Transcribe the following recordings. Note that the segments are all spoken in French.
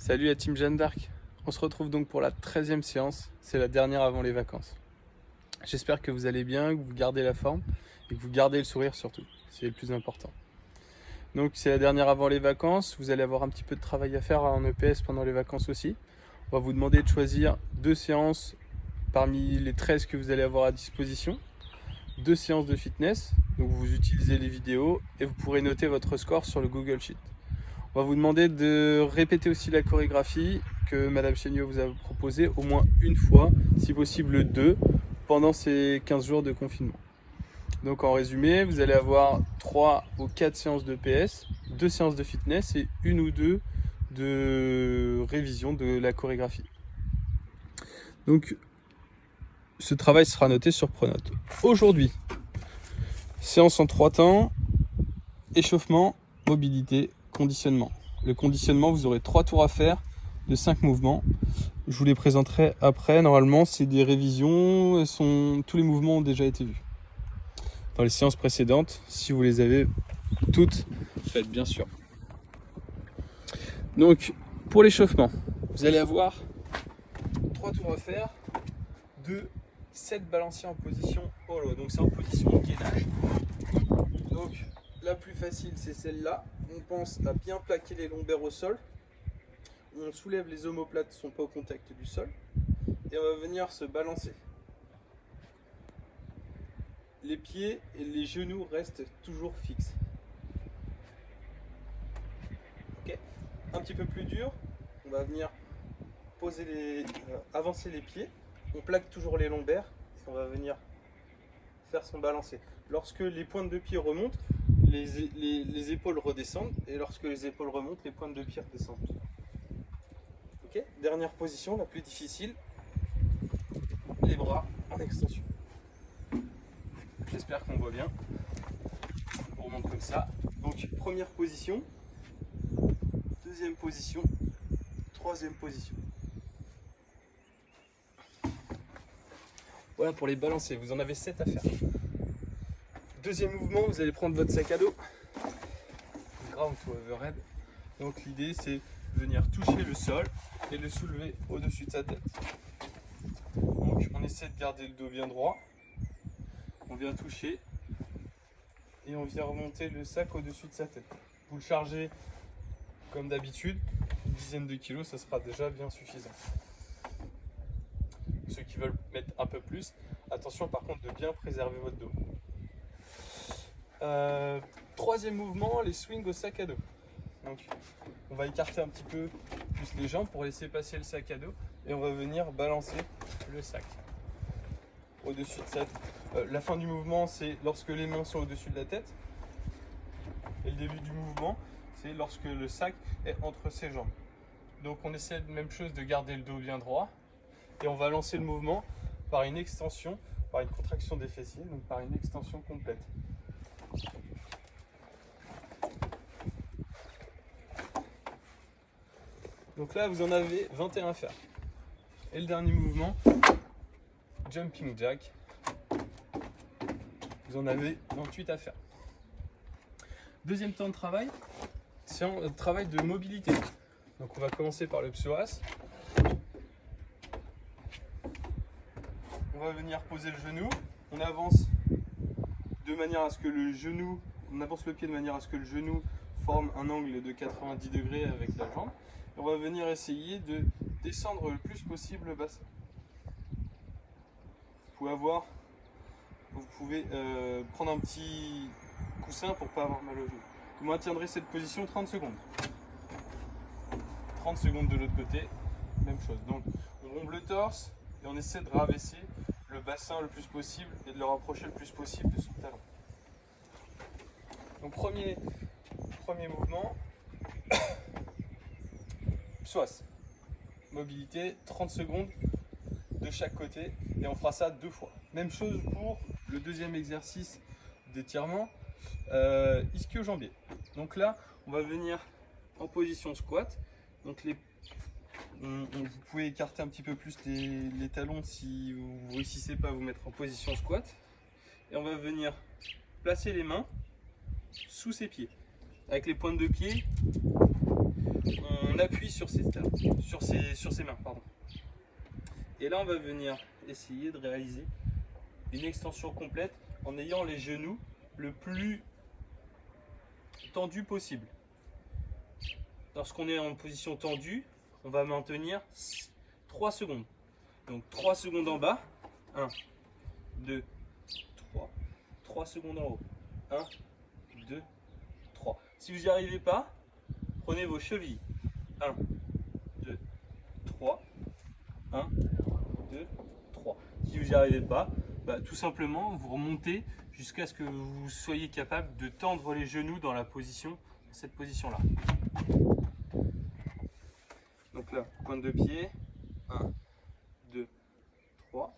Salut la team Jeanne d'Arc. On se retrouve donc pour la 13e séance, c'est la dernière avant les vacances. J'espère que vous allez bien, que vous gardez la forme et que vous gardez le sourire surtout, c'est le plus important. Donc c'est la dernière avant les vacances, vous allez avoir un petit peu de travail à faire en EPS pendant les vacances aussi. On va vous demander de choisir 2 séances parmi les 13 que vous allez avoir à disposition. 2 séances de fitness, donc vous utilisez les vidéos et vous pourrez noter votre score sur le Google Sheet. On va vous demander de répéter aussi la chorégraphie que Madame Chéniaud vous a proposée au moins une fois, si possible 2, pendant ces 15 jours de confinement. Donc en résumé, vous allez avoir 3 ou 4 séances de PS, 2 séances de fitness et 1 ou 2 de révision de la chorégraphie. Donc ce travail sera noté sur Pronote. Aujourd'hui, séance en 3 temps, échauffement, mobilité, conditionnement. Le conditionnement, vous aurez 3 tours à faire de 5 mouvements. Je vous les présenterai après. Normalement, c'est des révisions. Tous les mouvements ont déjà été vus dans les séances précédentes, si vous les avez toutes faites, bien sûr. Donc, pour l'échauffement, vous allez avoir 3 tours à faire de 7 balanciers en position hollow. Donc, c'est en position de gainage. Donc, la plus facile, c'est celle-là. On pense à bien plaquer les lombaires au sol. On soulève les omoplates ne sont pas au contact du sol. Et on va venir se balancer. Les pieds et les genoux restent toujours fixes. Okay. Un petit peu plus dur, on va venir avancer les pieds. On plaque toujours les lombaires et on va venir faire son balancé. Lorsque les pointes de pied remontent, les épaules redescendent, et lorsque les épaules remontent, les pointes de pied redescendent. Okay. Dernière position, la plus difficile, les bras en extension. J'espère qu'on voit bien. On remonte comme ça. Donc première position, deuxième position, troisième position. Voilà pour les balancer, vous en avez 7 à faire. Deuxième mouvement, vous allez prendre votre sac à dos, ground to overhead. Donc l'idée c'est de venir toucher le sol et le soulever au-dessus de sa tête. Donc on essaie de garder le dos bien droit. On vient toucher et on vient remonter le sac au-dessus de sa tête. Vous le chargez comme d'habitude, une dizaine de kilos, ça sera déjà bien suffisant. Ceux qui veulent mettre un peu plus, attention par contre de bien préserver votre dos. Troisième mouvement, les swings au sac à dos. Donc, on va écarter un petit peu plus les jambes pour laisser passer le sac à dos et on va venir balancer le sac au-dessus de sa tête. La fin du mouvement, c'est lorsque les mains sont au-dessus de la tête. Et le début du mouvement, c'est lorsque le sac est entre ses jambes. Donc on essaie de même chose de garder le dos bien droit. Et on va lancer le mouvement par une extension, par une contraction des fessiers, donc par une extension complète. Donc là, vous en avez 21 à faire. Et le dernier mouvement, jumping jack. Vous en avez 28 à faire. Deuxième temps de travail, c'est un travail de mobilité. Donc on va commencer par le psoas. On va venir poser le genou. On avance de manière à ce que le genou, on avance le pied de manière à ce que le genou forme un angle de 90 degrés avec la jambe. On va venir essayer de descendre le plus possible le bassin. Vous pouvez prendre un petit coussin pour ne pas avoir mal au genou. Vous maintiendrez cette position 30 secondes. 30 secondes de l'autre côté, même chose. Donc on rompt le torse et on essaie de rabaisser le bassin le plus possible et de le rapprocher le plus possible de son talon. Donc premier mouvement, psoas. Mobilité, 30 secondes de chaque côté et on fera ça 2 fois. Même chose pour le deuxième exercice d'étirement, ischio-jambier. Donc là, on va venir en position squat. Donc vous pouvez écarter un petit peu plus les talons si vous ne réussissez pas à vous mettre en position squat. Et on va venir placer les mains sous ses pieds. Avec les pointes de pied, on appuie sur ses mains, pardon. Et là, on va venir essayer de réaliser une extension complète en ayant les genoux le plus tendus possible. Lorsqu'on est en position tendue, on va maintenir 3 secondes. Donc 3 secondes en bas, 1, 2, 3, 3 secondes en haut, 1, 2, 3. Si vous n'y arrivez pas, prenez vos chevilles, 1, 2, 3, 1, 2, 3. Si vous n'y arrivez pas, tout simplement vous remontez jusqu'à ce que vous soyez capable de tendre les genoux dans cette position-là. Donc là, pointe de pied, 1, 2, 3,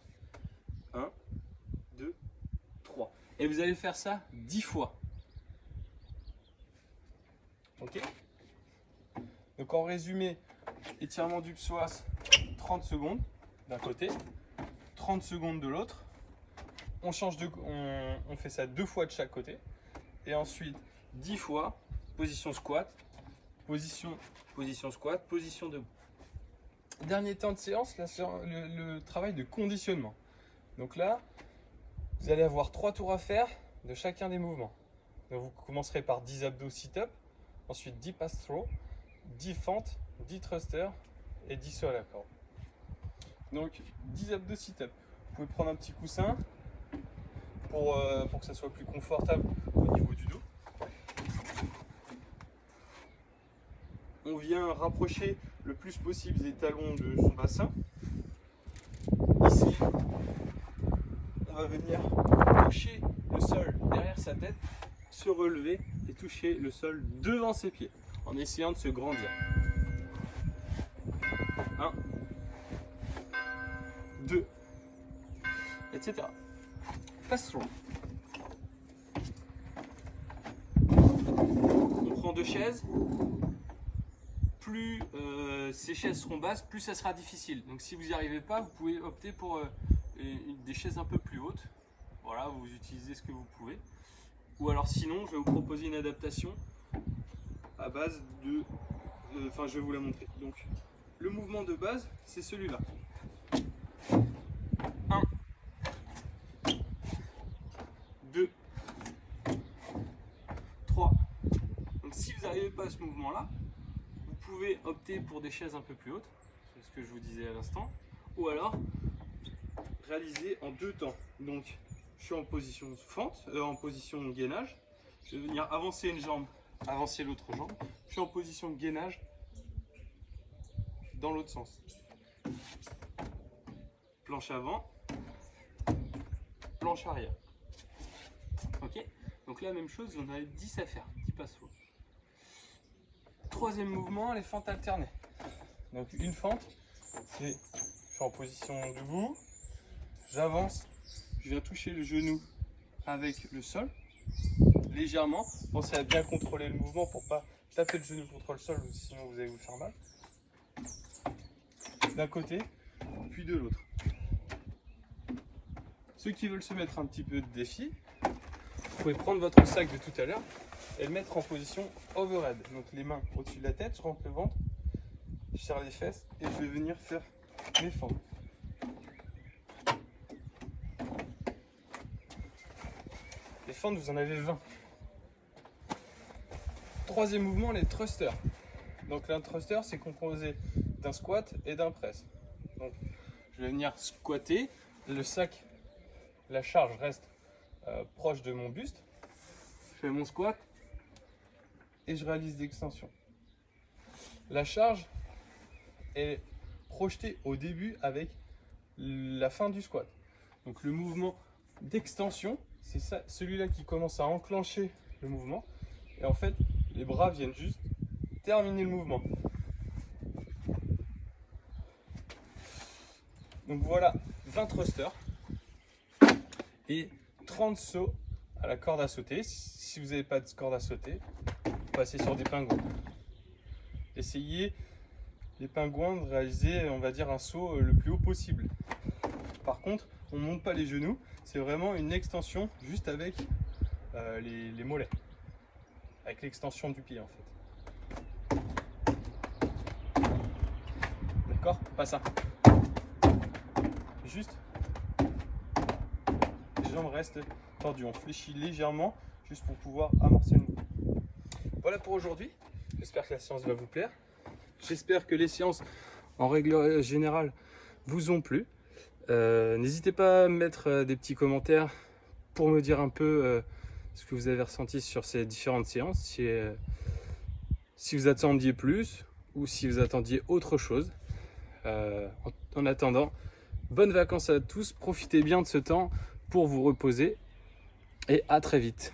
1, 2, 3. Et vous allez faire ça 10 fois. Ok? Donc en résumé, étirement du psoas, 30 secondes d'un côté, 30 secondes de l'autre. On fait ça 2 fois de chaque côté. Et ensuite 10 fois, position squat, position squat, position debout. Dernier temps de séance, le travail de conditionnement. Donc là, vous allez avoir 3 tours à faire de chacun des mouvements. Donc vous commencerez par 10 abdos sit-up, ensuite 10 pass-through, 10 fentes, 10 thrusters et 10 sauts à la corde. Donc 10 abdos sit-up. Vous pouvez prendre un petit coussin pour que ça soit plus confortable au niveau du dos. On vient rapprocher le plus possible les talons de son bassin. Ici, on va venir toucher le sol derrière sa tête, se relever et toucher le sol devant ses pieds en essayant de se grandir. 1, 2, etc. Pass-through. On prend 2 chaises. Plus ces chaises seront basses, plus ça sera difficile. Donc si vous n'y arrivez pas, vous pouvez opter pour des chaises un peu plus hautes. Voilà, vous utilisez ce que vous pouvez. Ou alors sinon, je vais vous proposer une adaptation à base de... je vais vous la montrer. Donc le mouvement de base, c'est celui-là. 1, 2, 3. Donc si vous n'arrivez pas à ce mouvement-là, vous pouvez opter pour des chaises un peu plus hautes, c'est ce que je vous disais à l'instant, ou alors réaliser en 2 temps. Donc je suis en position fente, en position gainage, je vais venir avancer une jambe, avancer l'autre jambe, je suis en position de gainage dans l'autre sens. Planche avant, planche arrière. Ok? Donc là, même chose, on a 10 à faire, 10 passos. Troisième mouvement, les fentes alternées. Donc une fente, c'est je suis en position debout, j'avance, je viens toucher le genou avec le sol, légèrement. Pensez à bien contrôler le mouvement pour ne pas taper le genou contre le sol, sinon vous allez vous faire mal. D'un côté, puis de l'autre. Ceux qui veulent se mettre un petit peu de défi, vous pouvez prendre votre sac de tout à l'heure et le mettre en position overhead. Donc les mains au-dessus de la tête, je rentre le ventre, je serre les fesses et je vais venir faire mes fentes. Les fentes, vous en avez 20. Troisième mouvement, les thrusters. Donc un thruster, c'est composé d'un squat et d'un press. Donc je vais venir squatter, le sac, la charge reste proche de mon buste. Je fais mon squat et je réalise l'extension. La charge est projetée au début avec la fin du squat. Donc le mouvement d'extension, c'est ça, celui-là qui commence à enclencher le mouvement. Et en fait, les bras viennent juste terminer le mouvement. Donc voilà, 20 thrusters et 30 sauts à la corde à sauter. Si vous n'avez pas de corde à sauter, passez sur des pingouins. Essayez les pingouins de réaliser, on va dire, un saut le plus haut possible. Par contre, on ne monte pas les genoux, c'est vraiment une extension juste avec les mollets, avec l'extension du pied en fait. D'accord? Pas ça. Juste. Les jambes restent tendues. On fléchit légèrement juste pour pouvoir amorcer le mouvement. Voilà pour aujourd'hui. J'espère que la séance va vous plaire. J'espère que les séances, en règle générale, vous ont plu. N'hésitez pas à mettre des petits commentaires pour me dire un peu ce que vous avez ressenti sur ces différentes séances. Si vous attendiez plus ou si vous attendiez autre chose. En attendant, bonnes vacances à tous. Profitez bien de ce temps pour vous reposer et à très vite.